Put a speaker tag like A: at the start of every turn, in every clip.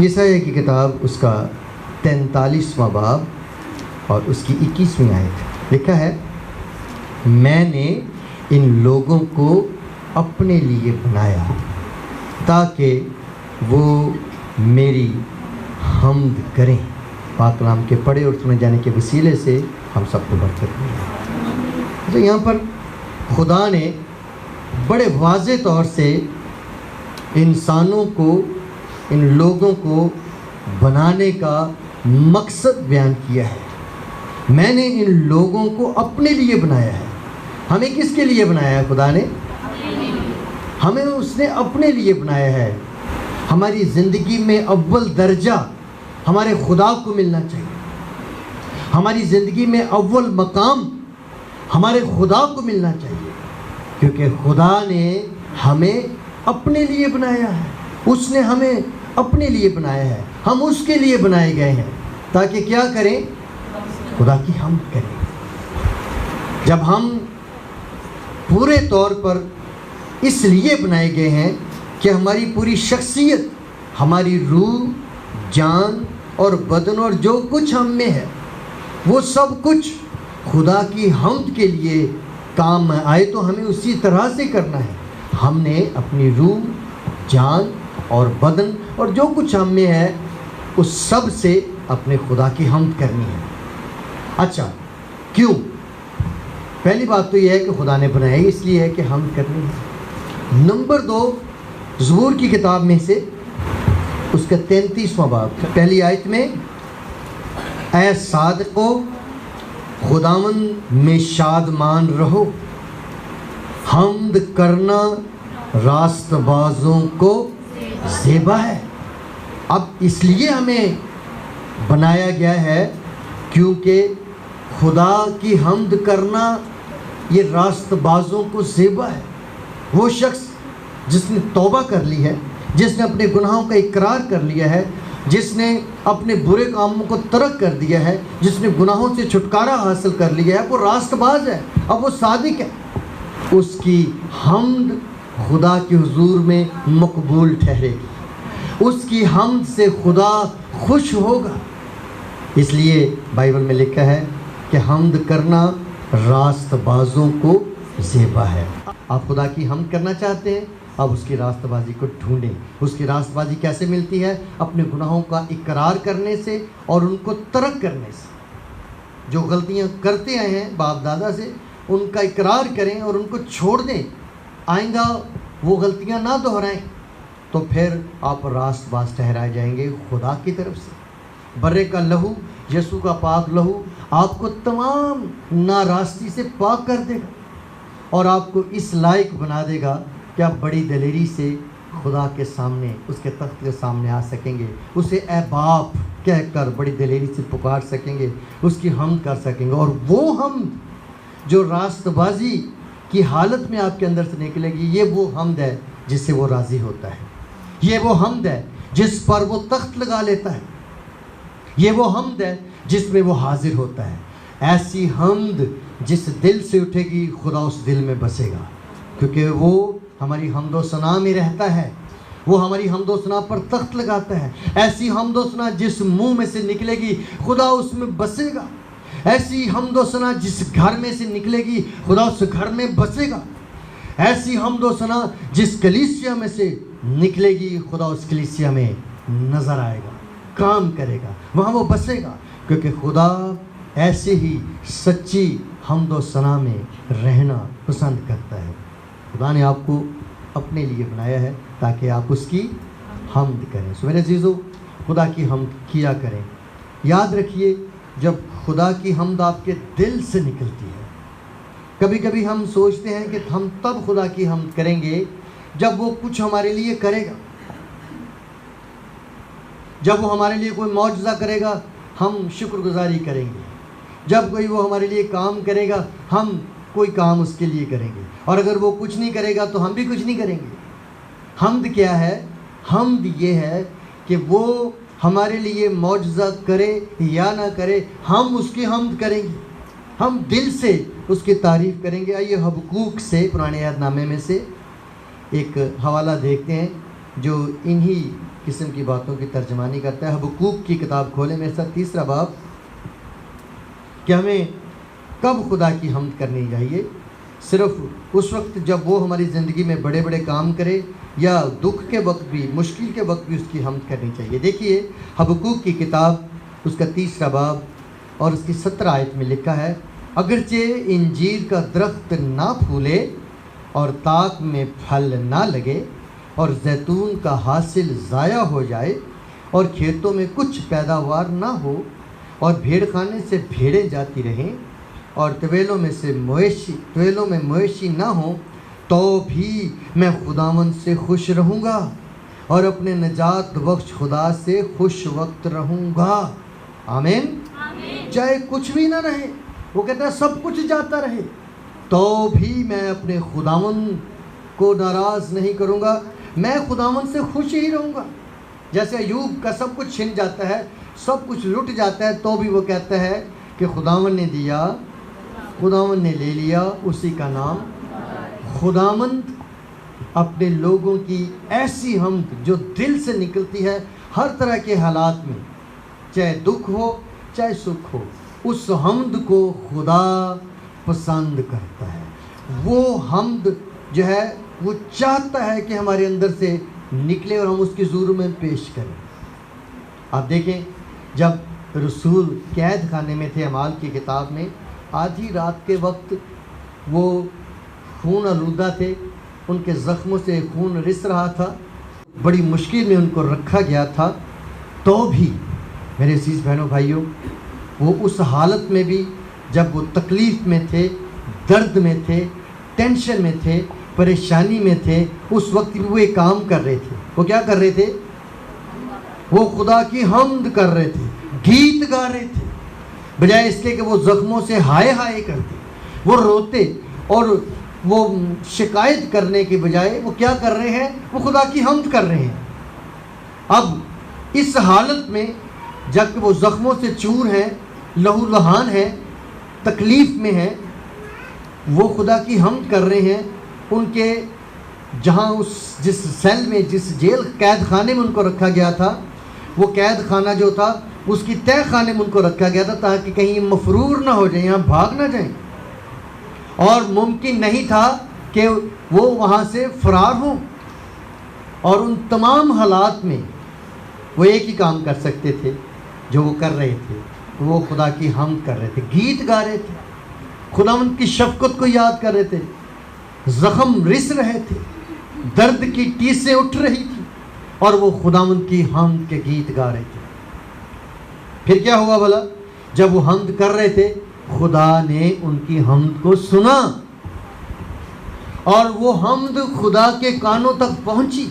A: یسایہ کی کتاب اس کا 43واں باب اور اس کی 21ویں آیت لکھا ہے، میں نے ان لوگوں کو اپنے لیے بنایا تاکہ وہ میری حمد کریں۔ پاک کلام کے پڑھے اور سنے جانے کے وسیلے سے ہم سب کو برکت ملے۔ تو یہاں پر خدا نے بڑے واضح طور سے انسانوں کو، ان لوگوں کو بنانے کا مقصد بیان کیا ہے۔ میں نے ان لوگوں کو اپنے لیے بنایا ہے۔ ہمیں کس کے لیے بنایا ہے خدا نے؟ ہمیں اس نے اپنے لیے بنایا ہے۔ ہماری زندگی میں اول درجہ ہمارے خدا کو ملنا چاہیے۔ ہماری زندگی میں اول مقام ہمارے خدا کو ملنا چاہیے، کیونکہ خدا نے ہمیں اپنے لیے بنایا ہے۔ اس نے ہمیں اپنے لیے بنایا ہے، ہم اس کے لیے بنائے گئے ہیں تاکہ کیا کریں؟ خدا کی حمد کریں۔ جب ہم پورے طور پر اس لیے بنائے گئے ہیں کہ ہماری پوری شخصیت، ہماری روح، جان اور بدن اور جو کچھ ہم میں ہے وہ سب کچھ خدا کی حمد کے لیے کام میں آئے، تو ہمیں اسی طرح سے کرنا ہے۔ ہم نے اپنی روح، جان اور بدن اور جو کچھ ہم میں ہے اس سب سے اپنے خدا کی حمد کرنی ہے۔ اچھا، کیوں؟ پہلی بات تو یہ ہے کہ خدا نے بنایا اس لیے ہے کہ حمد کرنی ہے۔ نمبر 2، زبور کی کتاب میں سے اس کا 33واں باب پہلی آیت میں، اے صادقو خداوند میں شادمان رہو، حمد کرنا راست بازوں کو زیبا ہے۔ اب اس لیے ہمیں بنایا گیا ہے کیونکہ خدا کی حمد کرنا یہ راست بازوں کو زیبا ہے۔ وہ شخص جس نے توبہ کر لی ہے، جس نے اپنے گناہوں کا اقرار کر لیا ہے، جس نے اپنے برے کاموں کو ترک کر دیا ہے، جس نے گناہوں سے چھٹکارا حاصل کر لیا ہے، وہ راست باز ہے، اب وہ صادق ہے۔ اس کی حمد خدا کے حضور میں مقبول ٹھہرے گی، اس کی حمد سے خدا خوش ہوگا۔ اس لیے بائبل میں لکھا ہے کہ حمد کرنا راست بازوں کو زیبا ہے۔ آپ خدا کی حمد کرنا چاہتے ہیں، اب اس کی راست بازی کو ڈھونڈیں۔ اس کی راست بازی کیسے ملتی ہے؟ اپنے گناہوں کا اقرار کرنے سے اور ان کو ترک کرنے سے۔ جو غلطیاں کرتے آئے ہیں باپ دادا سے، ان کا اقرار کریں اور ان کو چھوڑ دیں، آئندہ وہ غلطیاں نہ دہرائیں، تو پھر آپ راست باز ٹھہرائے جائیں گے خدا کی طرف سے۔ برے کا لہو، یسوع کا پاک لہو آپ کو تمام ناراستی سے پاک کر دے گا اور آپ کو اس لائق بنا دے گا کہ آپ بڑی دلیری سے خدا کے سامنے، اس کے تخت کے سامنے آ سکیں گے، اسے اے باپ کہہ کر بڑی دلیری سے پکار سکیں گے، اس کی حمد کر سکیں گے۔ اور وہ حمد جو راست بازی کی حالت میں آپ کے اندر سے نکلے گی، یہ وہ حمد ہے جس سے وہ راضی ہوتا ہے، یہ وہ حمد ہے جس پر وہ تخت لگا لیتا ہے، یہ وہ حمد ہے جس میں وہ حاضر ہوتا ہے۔ ایسی حمد جس دل سے اٹھے گی، خدا اس دل میں بسے گا، کیونکہ وہ ہماری حمد و ثنا میں رہتا ہے، وہ ہماری حمد و ثنا پر تخت لگاتا ہے۔ ایسی حمد و ثنا جس منہ میں سے نکلے گی، خدا اس میں بسے گا۔ ایسی حمد و ثنا جس گھر میں سے نکلے گی، خدا اس گھر میں بسے گا۔ ایسی حمد و ثنا جس کلیسیا میں سے نکلے گی، خدا اس کلیسیا میں نظر آئے گا، کام کرے گا، وہاں وہ بسے گا، کیونکہ خدا ایسے ہی سچی حمد و ثنا میں رہنا پسند کرتا ہے۔ خدا نے آپ کو اپنے لیے بنایا ہے تاکہ آپ اس کی حمد کریں۔ سو میرے عزیزو، خدا کی حمد کیا کریں۔ یاد رکھیے، جب خدا کی حمد آپ کے دل سے نکلتی ہے، کبھی کبھی ہم سوچتے ہیں کہ ہم تب خدا کی حمد کریں گے جب وہ کچھ ہمارے لیے کرے گا، جب وہ ہمارے لیے کوئی معجزہ کرے گا ہم شکر گزاری کریں گے، جب کوئی وہ ہمارے لیے کام کرے گا ہم کوئی کام اس کے لیے کریں گے، اور اگر وہ کچھ نہیں کرے گا تو ہم بھی کچھ نہیں کریں گے۔ حمد کیا ہے؟ حمد یہ ہے کہ وہ ہمارے لیے معجزہ کرے یا نہ کرے، ہم اس کی حمد کریں گے، ہم دل سے اس کی تعریف کریں گے۔ آئیے حبقوق سے، پرانے عہد نامے میں سے ایک حوالہ دیکھتے ہیں جو انہی قسم کی باتوں کی ترجمانی کرتا ہے۔ حبقوق کی کتاب کھولیں میرے ساتھ، 3 باب، کہ ہمیں کب خدا کی حمد کرنی چاہیے؟ صرف اس وقت جب وہ ہماری زندگی میں بڑے بڑے کام کرے، یا دکھ کے وقت بھی، مشکل کے وقت بھی اس کی حمد کرنی چاہیے۔ دیکھیے حبقوق کی کتاب اس کا 3 باب اور اس کی 17 آیت میں لکھا ہے، اگرچہ انجیر کا درخت نہ پھولے اور طاق میں پھل نہ لگے اور زیتون کا حاصل ضائع ہو جائے اور کھیتوں میں کچھ پیداوار نہ ہو اور بھیڑ خانے سے بھیڑیں جاتی رہیں اور طویلوں میں مویشی نہ ہوں، تو بھی میں خداوند سے خوش رہوں گا اور اپنے نجات بخش خدا سے خوش وقت رہوں گا۔ آمین۔ چاہے کچھ بھی نہ رہے، وہ کہتا ہے سب کچھ جاتا رہے، تو بھی میں اپنے خداوند کو ناراض نہیں کروں گا، میں خداوند سے خوش ہی رہوں گا۔ جیسے ایوب کا سب کچھ چھن جاتا ہے، سب کچھ لٹ جاتا ہے، تو بھی وہ کہتا ہے کہ خداوند نے دیا، خداوند نے لے لیا، اسی کا نام خداوند۔ اپنے لوگوں کی ایسی حمد جو دل سے نکلتی ہے ہر طرح کے حالات میں، چاہے دکھ ہو چاہے سکھ ہو، اس حمد کو خدا پسند کرتا ہے۔ وہ حمد جو ہے وہ چاہتا ہے کہ ہمارے اندر سے نکلے اور ہم اس کے حضور میں پیش کریں۔ آپ دیکھیں جب رسول قید خانے میں تھے، اعمال کی کتاب میں، آدھی رات کے وقت وہ خون آلودہ تھے، ان کے زخموں سے خون رس رہا تھا، بڑی مشکل میں ان کو رکھا گیا تھا، تو بھی میرے عزیز بہنوں بھائیوں، وہ اس حالت میں بھی جب وہ تکلیف میں تھے، درد میں تھے، ٹینشن میں تھے، پریشانی میں تھے، اس وقت بھی وہ ایک کام کر رہے تھے۔ وہ کیا کر رہے تھے؟ وہ خدا کی حمد کر رہے تھے، گیت گا رہے تھے، بجائے اس کے کہ وہ زخموں سے ہائے ہائے کرتے، وہ روتے اور وہ شکایت کرنے کے بجائے وہ کیا کر رہے ہیں؟ وہ خدا کی حمد کر رہے ہیں۔ اب اس حالت میں جب کہ وہ زخموں سے چور ہیں، لہو لہان ہیں، تکلیف میں ہیں، وہ خدا کی حمد کر رہے ہیں۔ ان کے جہاں جس سیل میں، جس جیل قید خانے میں ان کو رکھا گیا تھا، وہ قید خانہ جو تھا اس کی تہہ خانے میں ان کو رکھا گیا تھا تاکہ کہیں مفرور نہ ہو جائیں، یہاں بھاگ نہ جائیں، اور ممکن نہیں تھا کہ وہ وہاں سے فرار ہوں۔ اور ان تمام حالات میں وہ ایک ہی کام کر سکتے تھے جو وہ کر رہے تھے، وہ خدا کی حمد کر رہے تھے، گیت گا رہے تھے، خداوند کی شفقت کو یاد کر رہے تھے، زخم رس رہے تھے، درد کی ٹیسیں اٹھ رہی تھی، اور وہ خداوند کی حمد کے گیت گا رہے تھے۔ پھر کیا ہوا بھلا؟ جب وہ حمد کر رہے تھے، خدا نے ان کی حمد کو سنا، اور وہ حمد خدا کے کانوں تک پہنچی،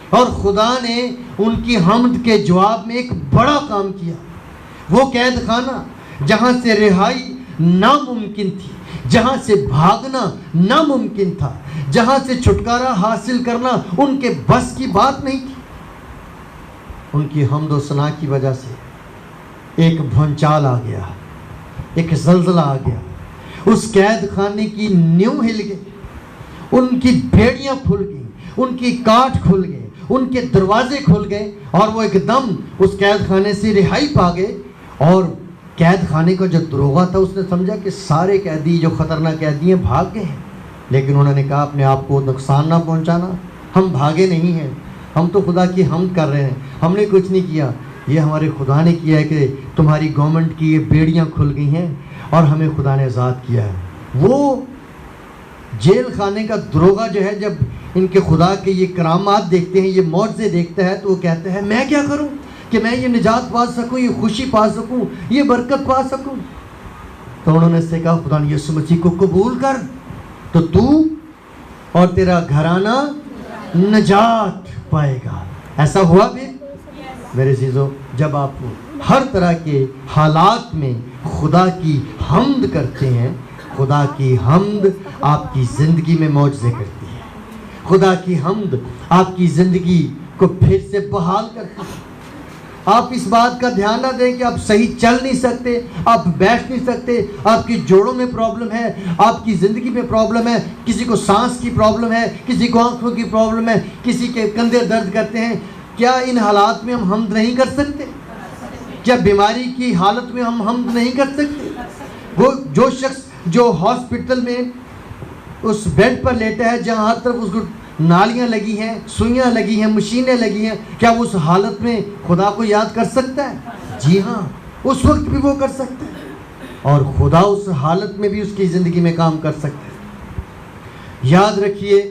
A: اور خدا نے ان کی حمد کے جواب میں ایک بڑا کام کیا۔ وہ قید خانہ جہاں سے رہائی ناممکن تھی، جہاں سے بھاگنا ناممکن تھا، جہاں سے چھٹکارا حاصل کرنا ان کے بس کی بات نہیں تھی، ان کی حمد و ثنا کی وجہ سے ایک بھونچال آ گیا، ایک زلزلہ آ گیا، اس قید خانے کی نیو ہل گئی، ان کی بھیڑیاں کھل گئیں، ان کی کاٹ کھل گئے، ان کے دروازے کھل گئے، اور وہ ایک دم اس قید خانے سے رہائی پا گئے۔ اور قید خانے کا جو دروغہ تھا اس نے سمجھا کہ سارے قیدی جو خطرناک قیدی ہیں بھاگ گئے ہیں، لیکن انہوں نے کہا اپنے آپ کو نقصان نہ پہنچانا، ہم بھاگے نہیں ہیں، ہم تو خدا کی حمد کر رہے ہیں، ہم نے کچھ نہیں کیا، یہ ہمارے خدا نے کیا ہے کہ تمہاری گورنمنٹ کی یہ بیڑیاں کھل گئی ہیں اور ہمیں خدا نے آزاد کیا ہے۔ وہ جیل خانے کا دروغہ جو ہے جب ان کے خدا کے یہ کرامات دیکھتے ہیں، یہ معجزے دیکھتا ہے، تو وہ کہتا ہے میں کیا کروں کہ میں یہ نجات پا سکوں، یہ خوشی پا سکوں، یہ برکت پا سکوں؟ تو انہوں نے اس سے کہا خدا نے یسوع مسیح کو قبول کر تو تو اور تیرا گھرانہ نجات پائے گا۔ ایسا ہوا بھی میرے عزیزو، جب آپ ہر طرح کے حالات میں خدا کی حمد کرتے ہیں، خدا کی حمد آپ کی زندگی میں معجزے کرتی ہے، خدا کی حمد آپ کی زندگی کو پھر سے بحال کرتی ہے۔ آپ اس بات کا دھیان نہ دیں کہ آپ صحیح چل نہیں سکتے، آپ بیٹھ نہیں سکتے، آپ کی جوڑوں میں پرابلم ہے، آپ کی زندگی میں پرابلم ہے، کسی کو سانس کی پرابلم ہے، کسی کو آنکھوں کی پرابلم ہے، کسی کے کندھے درد کرتے ہیں۔ کیا ان حالات میں ہم حمد نہیں کر سکتے؟ کیا بیماری کی حالت میں ہم حمد نہیں کر سکتے؟ وہ جو شخص جو ہاسپٹل میں اس بیڈ پر لیٹا ہے جہاں ہر طرف اس کو نالیاں لگی ہیں، سوئیاں لگی ہیں، مشینیں لگی ہیں، کیا وہ اس حالت میں خدا کو یاد کر سکتا ہے؟ جی ہاں، اس وقت بھی وہ کر سکتا ہے، اور خدا اس حالت میں بھی اس کی زندگی میں کام کر سکتا ہے۔ یاد رکھیے،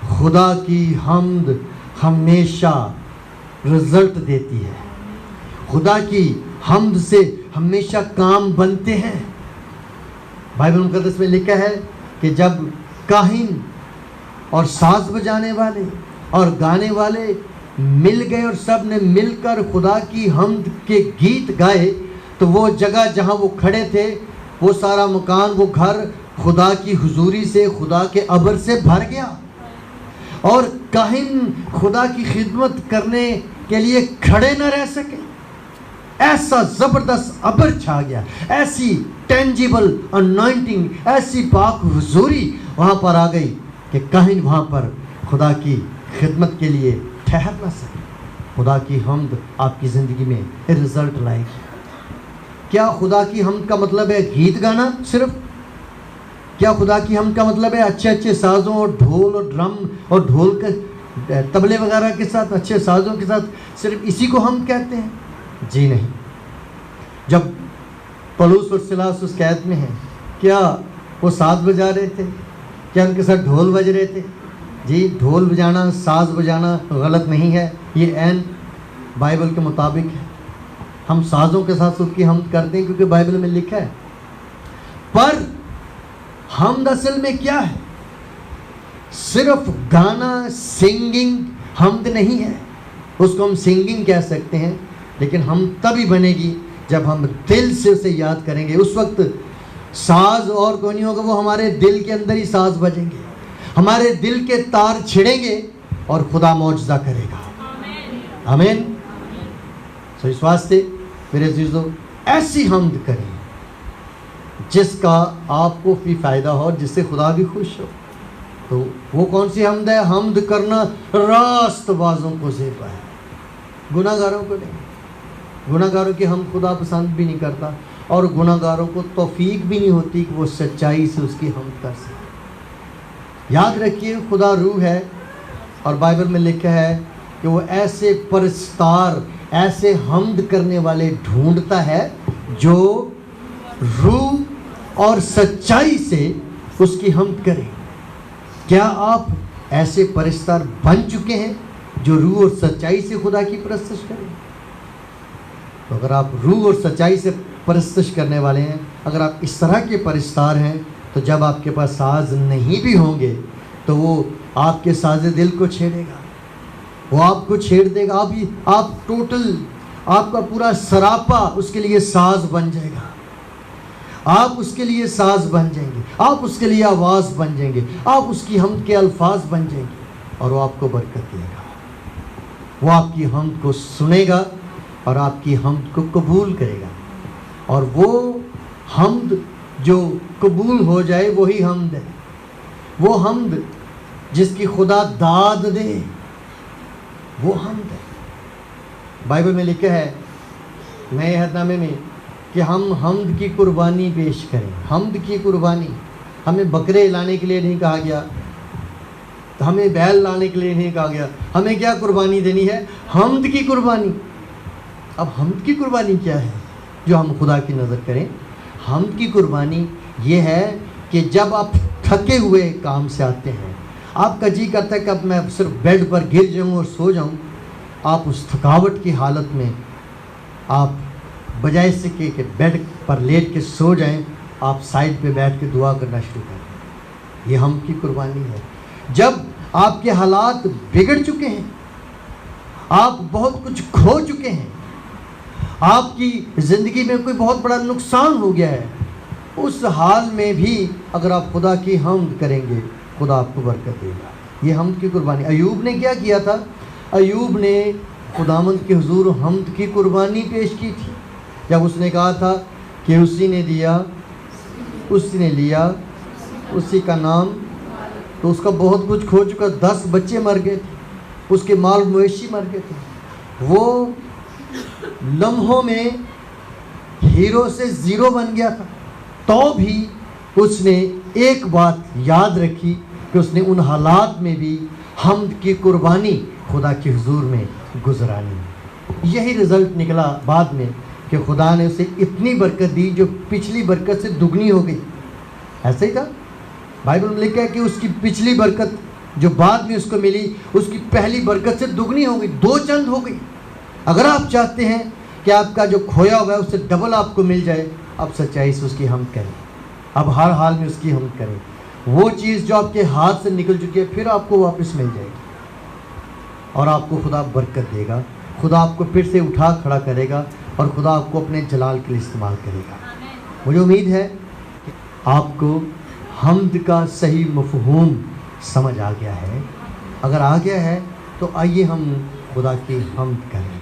A: خدا کی حمد ہمیشہ رزلٹ دیتی ہے، خدا کی حمد سے ہمیشہ کام بنتے ہیں۔ بائبل مقدس میں لکھا ہے کہ جب کاہن اور ساز بجانے والے اور گانے والے مل گئے اور سب نے مل کر خدا کی حمد کے گیت گائے تو وہ جگہ جہاں وہ کھڑے تھے، وہ سارا مکان، وہ گھر خدا کی حضوری سے، خدا کے ابر سے بھر گیا، اور کاہن خدا کی خدمت کرنے کے لیے کھڑے نہ رہ سکے۔ ایسا زبردست ابر چھا گیا، ایسی ٹینجیبل انوائنٹنگ، ایسی پاک حضوری وہاں پر آ گئی کہ کاہن وہاں پر خدا کی خدمت کے لیے ٹھہر نہ سکے۔ خدا کی حمد آپ کی زندگی میں رزلٹ لائے گی۔ کیا خدا کی حمد کا مطلب ہے گیت گانا صرف؟ کیا خدا کی حمد کا مطلب ہے اچھے اچھے سازوں اور ڈھول اور ڈرم اور ڈھول کے طبلے وغیرہ کے ساتھ، اچھے سازوں کے ساتھ صرف اسی کو ہم کہتے ہیں؟ جی نہیں۔ جب پولس اور سلاس اس قید میں ہیں، کیا وہ ساز بجا رہے تھے؟ کیا ان کے ساتھ ڈھول بج رہے تھے؟ جی، ڈھول بجانا، ساز بجانا غلط نہیں ہے، یہ عین بائبل کے مطابق ہے۔ ہم سازوں کے ساتھ اس کی حمد کرتے ہیں کیونکہ بائبل میں لکھا ہے، پر حمد اصل میں کیا ہے؟ صرف گانا، سنگنگ حمد نہیں ہے۔ اس کو ہم سنگنگ کہہ سکتے ہیں، لیکن ہم تبھی بنے گی جب ہم دل سے اسے یاد کریں گے۔ اس وقت ساز اور کوئی نہیں ہوگا، وہ ہمارے دل کے اندر ہی ساز بجیں گے، ہمارے دل کے تار چھڑیں گے اور خدا معجزہ کرے گا۔ آمین۔ سو اس واسطے میرے عزیزو، ایسی حمد کریں جس کا آپ کو بھی فائدہ ہو، جس سے خدا بھی خوش ہو۔ تو وہ کون سی حمد ہے؟ حمد کرنا راست بازوں کو زیبا ہے، گناہ گاروں کو نہیں۔ گناہ گاروں کی حمد خدا پسند بھی نہیں کرتا، اور گناہ گاروں کو توفیق بھی نہیں ہوتی کہ وہ سچائی سے اس کی حمد کر سکے۔ یاد رکھیے، خدا روح ہے، اور بائبل میں لکھا ہے کہ وہ ایسے پرستار، ایسے حمد کرنے والے ڈھونڈتا ہے جو روح اور سچائی سے اس کی حمد کرے۔ کیا آپ ایسے پرستار بن چکے ہیں جو روح اور سچائی سے خدا کی پرستش کریں؟ تو اگر آپ روح اور سچائی سے پرستش کرنے والے ہیں، اگر آپ اس طرح کے پرستار ہیں، تو جب آپ کے پاس ساز نہیں بھی ہوں گے تو وہ آپ کے ساز دل کو چھیڑے گا، وہ آپ کو چھیڑ دے گا۔ آپ ٹوٹل، آپ کا پورا سراپا اس کے لیے ساز بن جائے گا، آپ اس کے لیے ساز بن جائیں گے، آپ اس کے لیے آواز بن جائیں گے، آپ اس کی حمد کے الفاظ بن جائیں گے، اور وہ آپ کو برکت دے گا۔ وہ آپ کی حمد کو سنے گا اور آپ کی حمد کو قبول کرے گا، اور وہ حمد جو قبول ہو جائے وہی حمد ہے، وہ حمد جس کی خدا داد دے، وہ حمد ہے۔ بائبل میں لکھا ہے نئے عہد نامے میں کہ ہم حمد کی قربانی پیش کریں۔ حمد کی قربانی، ہمیں بکرے لانے کے لیے نہیں کہا گیا، ہمیں بیل لانے کے لیے نہیں کہا گیا، ہمیں کیا قربانی دینی ہے؟ حمد کی قربانی۔ اب حمد کی قربانی کیا ہے جو ہم خدا کی نظر کریں؟ حمد کی قربانی یہ ہے کہ جب آپ تھکے ہوئے کام سے آتے ہیں، آپ کا جی کرتا ہے کہ اب میں صرف بیڈ پر گر جاؤں اور سو جاؤں، آپ اس تھکاوٹ کی حالت میں آپ بجائے اس کے کہ بیڈ پر لیٹ کے سو جائیں، آپ سائڈ پہ بیٹھ کے دعا کرنا شروع کریں۔ یہ حمد کی قربانی ہے۔ جب آپ کے حالات بگڑ چکے ہیں، آپ بہت کچھ کھو چکے ہیں، آپ کی زندگی میں کوئی بہت بڑا نقصان ہو گیا ہے، اس حال میں بھی اگر آپ خدا کی حمد کریں گے، خدا آپ کو برکت دے گا۔ یہ حمد کی قربانی۔ ایوب نے کیا کیا تھا؟ ایوب نے خداوند کے حضور حمد کی قربانی پیش کی تھی، جب اس نے کہا تھا کہ اسی نے دیا، اسی نے لیا، اسی کا نام۔ تو اس کا بہت کچھ کھو چکا، 10 بچے مر گئے تھے، اس کے مال مویشی مر گئے تھے، وہ لمحوں میں ہیرو سے زیرو بن گیا تھا، تو بھی اس نے ایک بات یاد رکھی کہ اس نے ان حالات میں بھی حمد کی قربانی خدا کے حضور میں گزرانی۔ یہی رزلٹ نکلا بعد میں کہ خدا نے اسے اتنی برکت دی جو پچھلی برکت سے دگنی ہو گئی۔ ایسے ہی تھا، بائبل میں لکھا ہے کہ اس کی پچھلی برکت جو بعد میں اس کو ملی، اس کی پہلی برکت سے دگنی ہو گئی، دو چند ہو گئی۔ اگر آپ چاہتے ہیں کہ آپ کا جو کھویا ہوا ہے اس سے ڈبل آپ کو مل جائے، اب سچائی سے اس کی حمد کریں، اب ہر حال میں اس کی حمد کریں۔ وہ چیز جو آپ کے ہاتھ سے نکل چکی ہے پھر آپ کو واپس مل جائے گی، اور آپ کو خدا برکت دے گا، خدا آپ کو پھر سے اٹھا کھڑا کرے گا، اور خدا آپ کو اپنے جلال کے لیے استعمال کرے گا۔ مجھے امید ہے کہ آپ کو حمد کا صحیح مفہوم سمجھ آ گیا ہے۔ اگر آ گیا ہے تو آئیے ہم خدا کی حمد کریں۔